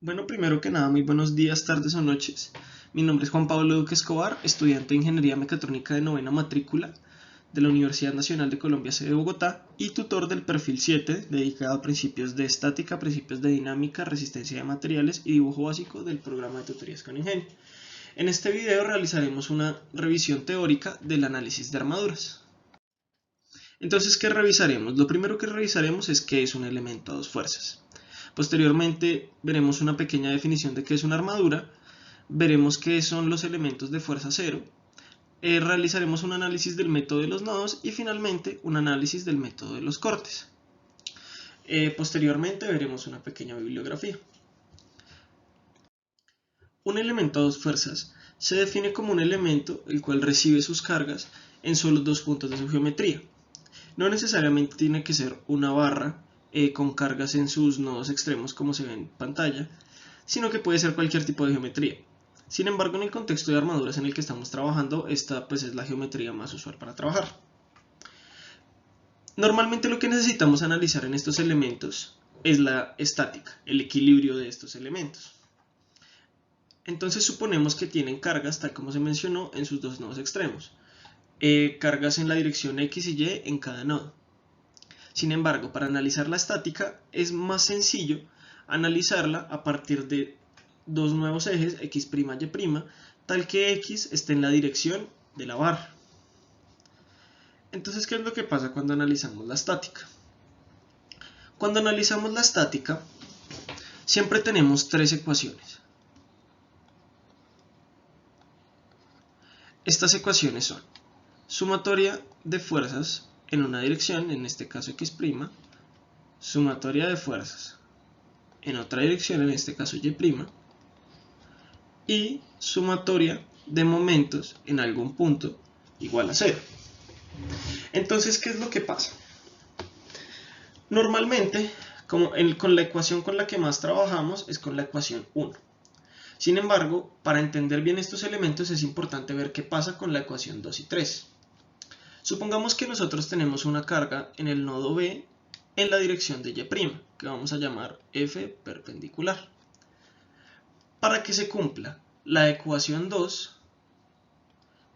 Bueno, primero que nada, muy buenos días, tardes o noches. Mi nombre es Juan Pablo Duque Escobar, estudiante de Ingeniería Mecatrónica de novena matrícula de la Universidad Nacional de Colombia, sede de Bogotá, y tutor del perfil 7, dedicado a principios de estática, principios de dinámica, resistencia de materiales y dibujo básico del programa de tutorías con Ingenio. En este video realizaremos una revisión teórica del análisis de armaduras. Entonces, ¿qué revisaremos? Lo primero que revisaremos es qué es un elemento a dos fuerzas. Posteriormente veremos una pequeña definición de qué es una armadura, veremos qué son los elementos de fuerza cero, realizaremos un análisis del método de los nodos y finalmente un análisis del método de los cortes. Posteriormente veremos una pequeña bibliografía. Un elemento a dos fuerzas se define como un elemento el cual recibe sus cargas en solo dos puntos de su geometría. No necesariamente tiene que ser una barra con cargas en sus nodos extremos como se ve en pantalla, sino que puede ser cualquier tipo de geometría. Sin embargo, en el contexto de armaduras en el que estamos trabajando, esta pues es la geometría más usual para trabajar. Normalmente lo que necesitamos analizar en estos elementos es la estática, el equilibrio de estos elementos. Entonces suponemos que tienen cargas, tal como se mencionó, en sus dos nodos extremos. Cargas en la dirección X y Y en cada nodo. Sin embargo, para analizar la estática es más sencillo analizarla a partir de dos nuevos ejes, X' y Y', tal que X esté en la dirección de la barra. Entonces, ¿qué es lo que pasa cuando analizamos la estática? Cuando analizamos la estática, siempre tenemos tres ecuaciones. Estas ecuaciones son sumatoria de fuerzas en una dirección, en este caso X', sumatoria de fuerzas en otra dirección, en este caso Y', y sumatoria de momentos en algún punto igual a 0. Entonces, ¿qué es lo que pasa? Normalmente, con la ecuación con la que más trabajamos es con la ecuación 1. Sin embargo, para entender bien estos elementos es importante ver qué pasa con la ecuación 2 y 3. Supongamos que nosotros tenemos una carga en el nodo B en la dirección de Y', que vamos a llamar F perpendicular. Para que se cumpla la ecuación 2,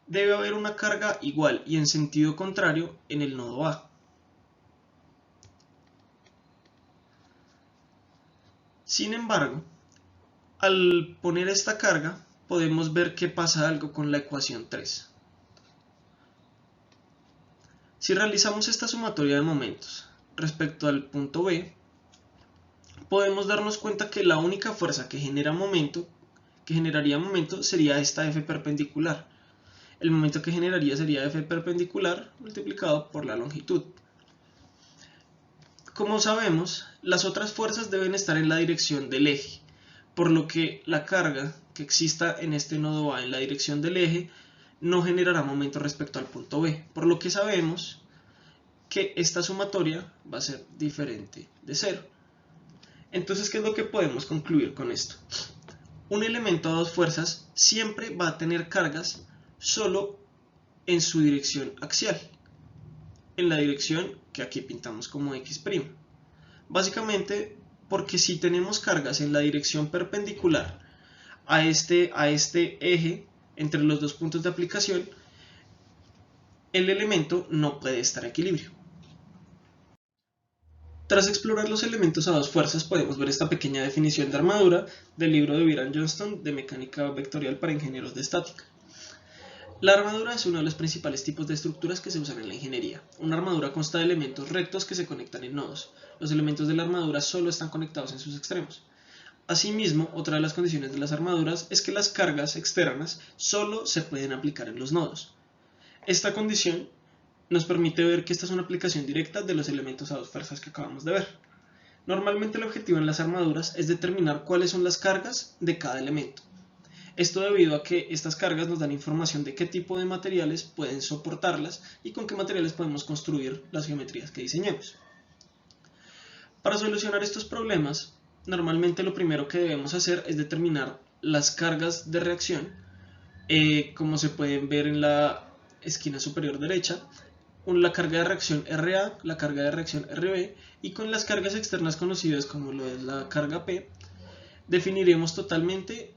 debe haber una carga igual y en sentido contrario en el nodo A. Sin embargo, al poner esta carga, podemos ver que pasa algo con la ecuación 3. Si realizamos esta sumatoria de momentos respecto al punto B, podemos darnos cuenta que la única fuerza que generaría momento sería esta F perpendicular. El momento que generaría sería F perpendicular multiplicado por la longitud. Como sabemos, las otras fuerzas deben estar en la dirección del eje, por lo que la carga que exista en este nodo A en la dirección del eje no generará momento respecto al punto B, por lo que sabemos que esta sumatoria va a ser diferente de 0. Entonces, ¿qué es lo que podemos concluir con esto? Un elemento a dos fuerzas siempre va a tener cargas solo en su dirección axial, en la dirección que aquí pintamos como X'. Básicamente porque si tenemos cargas en la dirección perpendicular a este eje entre los dos puntos de aplicación, el elemento no puede estar en equilibrio. Tras explorar los elementos a dos fuerzas, podemos ver esta pequeña definición de armadura del libro de Byron Johnston de Mecánica Vectorial para Ingenieros de Estática. La armadura es uno de los principales tipos de estructuras que se usan en la ingeniería. Una armadura consta de elementos rectos que se conectan en nodos. Los elementos de la armadura solo están conectados en sus extremos. Asimismo, otra de las condiciones de las armaduras es que las cargas externas solo se pueden aplicar en los nodos. Esta condición nos permite ver que esta es una aplicación directa de los elementos a dos fuerzas que acabamos de ver. Normalmente el objetivo en las armaduras es determinar cuáles son las cargas de cada elemento. Esto debido a que estas cargas nos dan información de qué tipo de materiales pueden soportarlas y con qué materiales podemos construir las geometrías que diseñemos. Para solucionar estos problemas, normalmente lo primero que debemos hacer es determinar las cargas de reacción, como se pueden ver en la esquina superior derecha, con la carga de reacción RA, la carga de reacción RB, y con las cargas externas conocidas como lo es la carga P, definiremos totalmente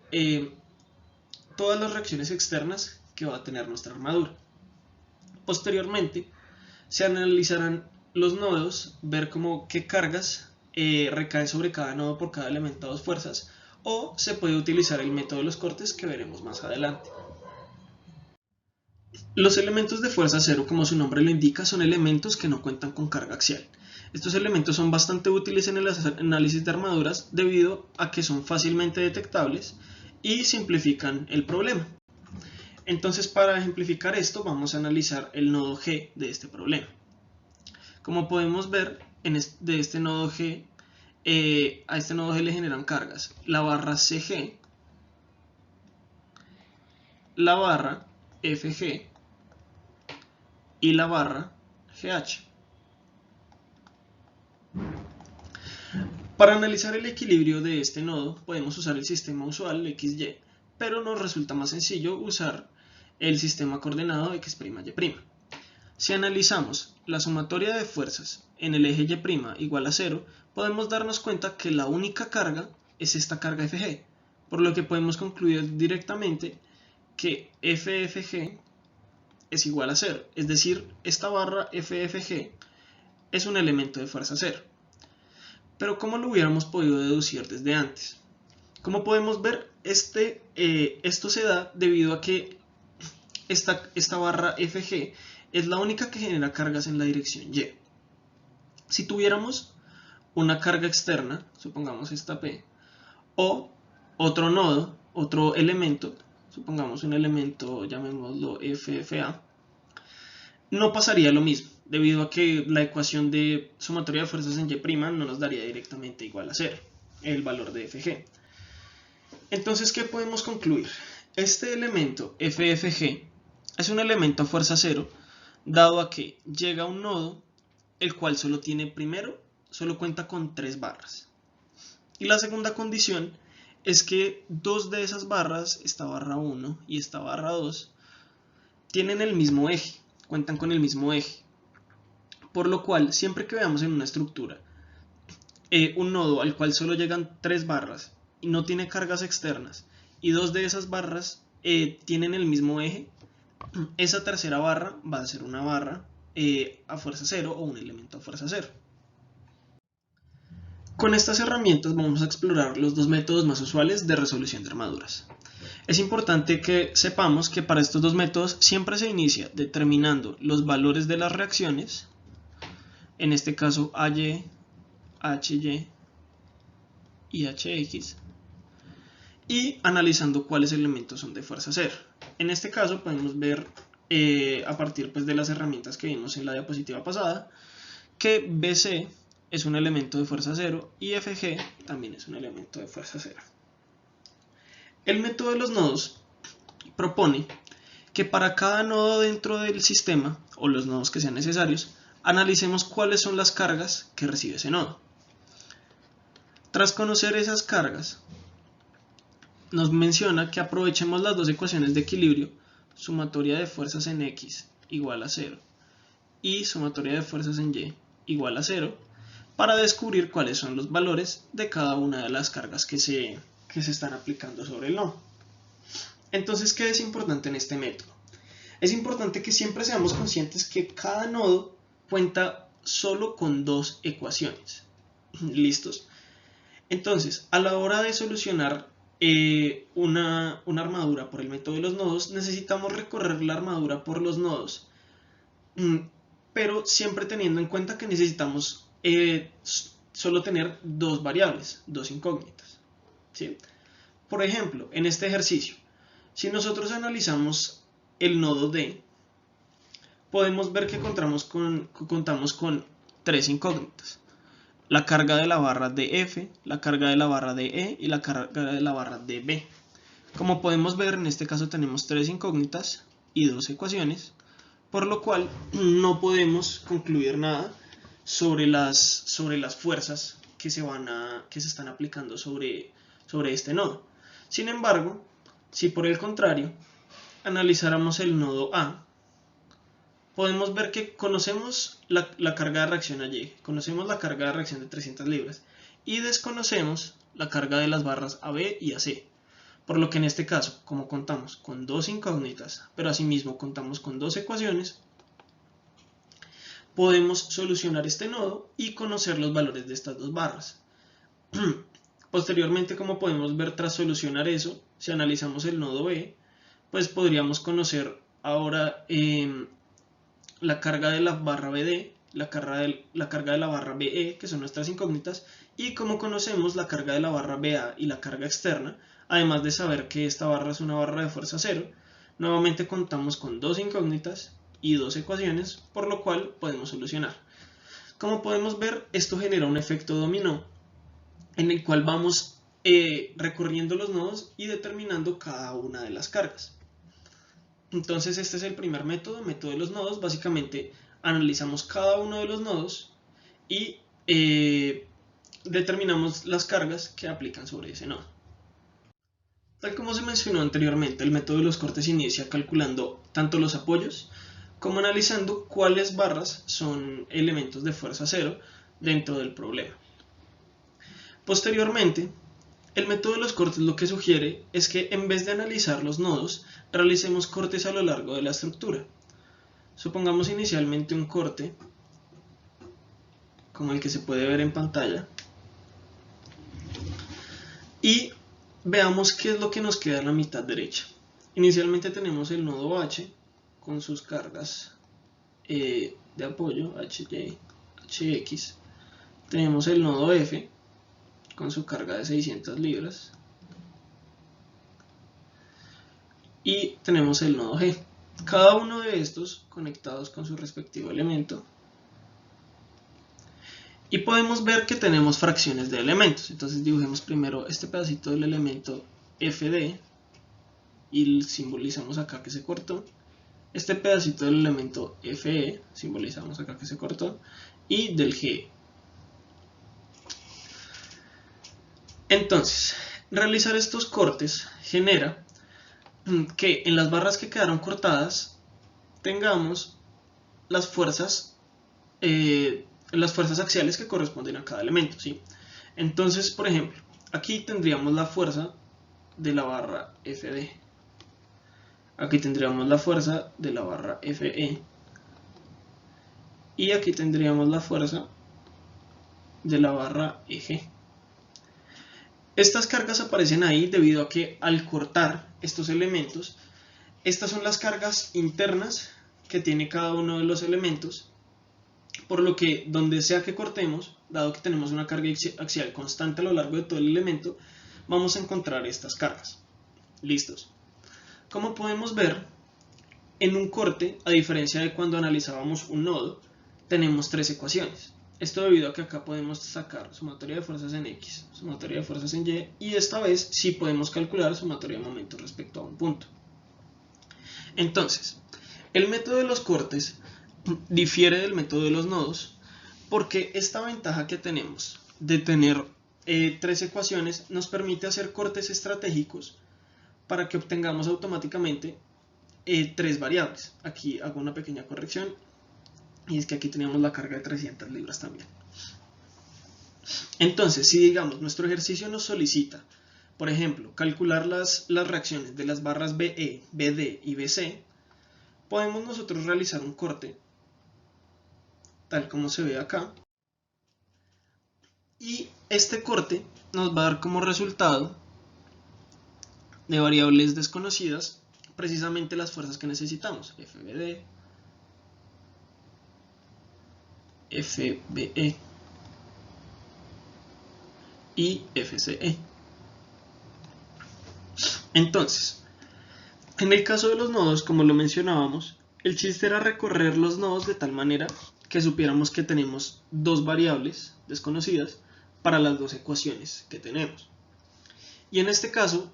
todas las reacciones externas que va a tener nuestra armadura. Posteriormente, se analizarán los nodos, ver qué cargas recaen sobre cada nodo por cada elemento a 2 fuerzas, o se puede utilizar el método de los cortes que veremos más adelante. Los elementos de fuerza cero, como su nombre lo indica, son elementos que no cuentan con carga axial. Estos elementos son bastante útiles en el análisis de armaduras debido a que son fácilmente detectables y simplifican el problema. Entonces, para ejemplificar esto, vamos a analizar el nodo G de este problema. Como podemos ver, de este nodo G, a este nodo G le generan cargas la barra CG, la barra FG y la barra GH. Para analizar el equilibrio de este nodo podemos usar el sistema usual XY, pero nos resulta más sencillo usar el sistema coordenado X',Y'. Si analizamos la sumatoria de fuerzas en el eje Y' igual a 0, podemos darnos cuenta que la única carga es esta carga FG, por lo que podemos concluir directamente que FFG es igual a 0, es decir, esta barra FFG es un elemento de fuerza 0. Pero ¿cómo lo hubiéramos podido deducir desde antes? Como podemos ver, esto se da debido a que esta barra FG es la única que genera cargas en la dirección Y. Si tuviéramos una carga externa, supongamos esta P, o otro nodo, otro elemento, supongamos un elemento, llamémoslo FFA, no pasaría lo mismo, debido a que la ecuación de sumatoria de fuerzas en Y' no nos daría directamente igual a 0, el valor de FG. Entonces, ¿qué podemos concluir? Este elemento FFG es un elemento a fuerza 0, dado a que llega a un nodo, el cual solo cuenta con 3 barras. Y la segunda condición es que dos de esas barras, esta barra 1 y esta barra 2, tienen el mismo eje, cuentan con el mismo eje. Por lo cual, siempre que veamos en una estructura un nodo al cual solo llegan 3 barras y no tiene cargas externas, y dos de esas barras tienen el mismo eje, esa tercera barra va a ser una barra a fuerza 0 o un elemento a fuerza 0. Con estas herramientas vamos a explorar los dos métodos más usuales de resolución de armaduras. Es importante que sepamos que para estos dos métodos siempre se inicia determinando los valores de las reacciones, en este caso AY, HY y HX, y analizando cuáles elementos son de fuerza 0. En este caso podemos ver a partir de las herramientas que vimos en la diapositiva pasada que BC es un elemento de fuerza 0 y FG también es un elemento de fuerza 0. El método de los nodos propone que para cada nodo dentro del sistema, o los nodos que sean necesarios, analicemos cuáles son las cargas que recibe ese nodo. Tras conocer esas cargas, nos menciona que aprovechemos las dos ecuaciones de equilibrio, sumatoria de fuerzas en X igual a 0 y sumatoria de fuerzas en Y igual a 0, para descubrir cuáles son los valores de cada una de las cargas que se están aplicando sobre el nodo. Entonces, ¿qué es importante en este método? Es importante que siempre seamos conscientes que cada nodo cuenta solo con dos ecuaciones. ¿Listos? Entonces, a la hora de solucionar una armadura por el método de los nodos, necesitamos recorrer la armadura por los nodos, pero siempre teniendo en cuenta que necesitamos solo tener dos variables, dos incógnitas, ¿sí? Por ejemplo, en este ejercicio, si nosotros analizamos el nodo D, podemos ver que contamos con tres incógnitas: la carga de la barra de F, la carga de la barra de E y la carga de la barra de B. Como podemos ver, en este caso tenemos tres incógnitas y dos ecuaciones, por lo cual no podemos concluir nada sobre las fuerzas que se están aplicando sobre este nodo. Sin embargo, si por el contrario analizáramos el nodo A, podemos ver que conocemos la carga de reacción allí, conocemos la carga de reacción de 300 libras y desconocemos la carga de las barras AB y AC. Por lo que en este caso, como contamos con dos incógnitas, pero asimismo contamos con dos ecuaciones, podemos solucionar este nodo y conocer los valores de estas dos barras. Posteriormente, como podemos ver tras solucionar eso, si analizamos el nodo B, pues podríamos conocer ahora la carga de la barra BD, la carga de la barra BE, que son nuestras incógnitas, y como conocemos la carga de la barra BA y la carga externa, además de saber que esta barra es una barra de fuerza cero, nuevamente contamos con dos incógnitas y dos ecuaciones, por lo cual podemos solucionar. Como podemos ver, esto genera un efecto dominó, en el cual vamos recorriendo los nodos y determinando cada una de las cargas. Entonces este es el primer método, método de los nodos. Básicamente analizamos cada uno de los nodos y determinamos las cargas que aplican sobre ese nodo. Tal como se mencionó anteriormente, el método de los cortes inicia calculando tanto los apoyos como analizando cuáles barras son elementos de fuerza cero dentro del problema. Posteriormente, el método de los cortes lo que sugiere es que en vez de analizar los nodos, realicemos cortes a lo largo de la estructura. Supongamos inicialmente un corte, como el que se puede ver en pantalla, y veamos qué es lo que nos queda en la mitad derecha. Inicialmente tenemos el nodo H con sus cargas de apoyo, HY, HX. Tenemos el nodo F con su carga de 600 libras. Y tenemos el nodo G. Cada uno de estos conectados con su respectivo elemento. Y podemos ver que tenemos fracciones de elementos. Entonces dibujemos primero este pedacito del elemento FD y simbolizamos acá que se cortó. Este pedacito del elemento FE, simbolizamos acá que se cortó. Y del G. Entonces, realizar estos cortes genera que en las barras que quedaron cortadas tengamos las fuerzas axiales que corresponden a cada elemento, ¿sí? Entonces, por ejemplo, aquí tendríamos la fuerza de la barra FD. Aquí tendríamos la fuerza de la barra FE. Y aquí tendríamos la fuerza de la barra EG. Estas cargas aparecen ahí debido a que al cortar estos elementos, estas son las cargas internas que tiene cada uno de los elementos, por lo que donde sea que cortemos, dado que tenemos una carga axial constante a lo largo de todo el elemento, vamos a encontrar estas cargas. ¿Listos? Como podemos ver, en un corte, a diferencia de cuando analizábamos un nodo, tenemos tres ecuaciones. Esto debido a que acá podemos sacar sumatoria de fuerzas en X, sumatoria de fuerzas en Y, y esta vez sí podemos calcular sumatoria de momentos respecto a un punto. Entonces, el método de los cortes difiere del método de los nodos porque esta ventaja que tenemos de tener tres ecuaciones nos permite hacer cortes estratégicos para que obtengamos automáticamente tres variables. Aquí hago una pequeña corrección. Y es que aquí teníamos la carga de 300 libras también. Entonces, si digamos nuestro ejercicio nos solicita, por ejemplo, calcular las reacciones de las barras BE, BD y BC, podemos nosotros realizar un corte, tal como se ve acá. Y este corte nos va a dar como resultado de variables desconocidas precisamente las fuerzas que necesitamos, FBD, FBE y FCE. Entonces, en el caso de los nodos, como lo mencionábamos, el chiste era recorrer los nodos de tal manera que supiéramos que tenemos dos variables desconocidas para las dos ecuaciones que tenemos. Y en este caso,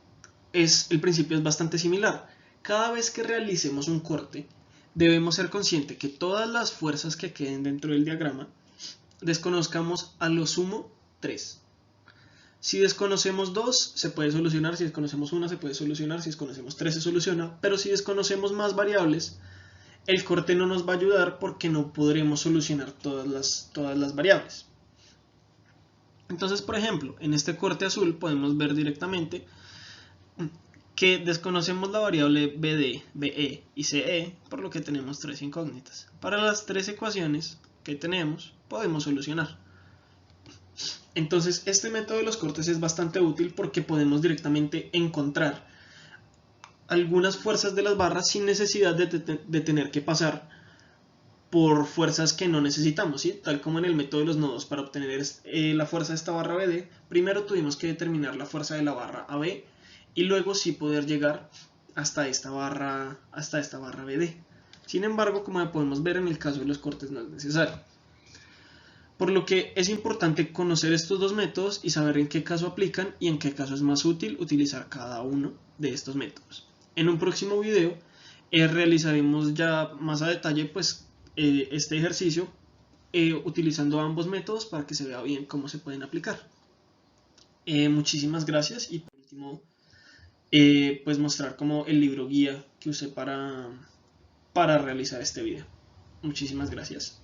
el principio es bastante similar. Cada vez que realicemos un corte, debemos ser conscientes que todas las fuerzas que queden dentro del diagrama desconozcamos a lo sumo 3. Si desconocemos 2 se puede solucionar, si desconocemos 1 se puede solucionar, si desconocemos 3 se soluciona, pero si desconocemos más variables, el corte no nos va a ayudar porque no podremos solucionar todas las variables. Entonces, por ejemplo, en este corte azul podemos ver directamente que desconocemos la variable BD, BE y CE, por lo que tenemos 3 incógnitas. Para las 3 ecuaciones que tenemos, podemos solucionar. Entonces, este método de los cortes es bastante útil porque podemos directamente encontrar algunas fuerzas de las barras sin necesidad de tener que pasar por fuerzas que no necesitamos, ¿sí? Tal como en el método de los nodos. Para obtener la fuerza de esta barra BD, primero tuvimos que determinar la fuerza de la barra AB y luego sí poder llegar hasta esta barra BD. Sin embargo, como podemos ver, en el caso de los cortes no es necesario. Por lo que es importante conocer estos dos métodos y saber en qué caso aplican y en qué caso es más útil utilizar cada uno de estos métodos. En un próximo video realizaremos ya más a detalle este ejercicio utilizando ambos métodos para que se vea bien cómo se pueden aplicar. Muchísimas gracias, y por último pues mostrar como el libro guía que usé para realizar este video. Muchísimas gracias.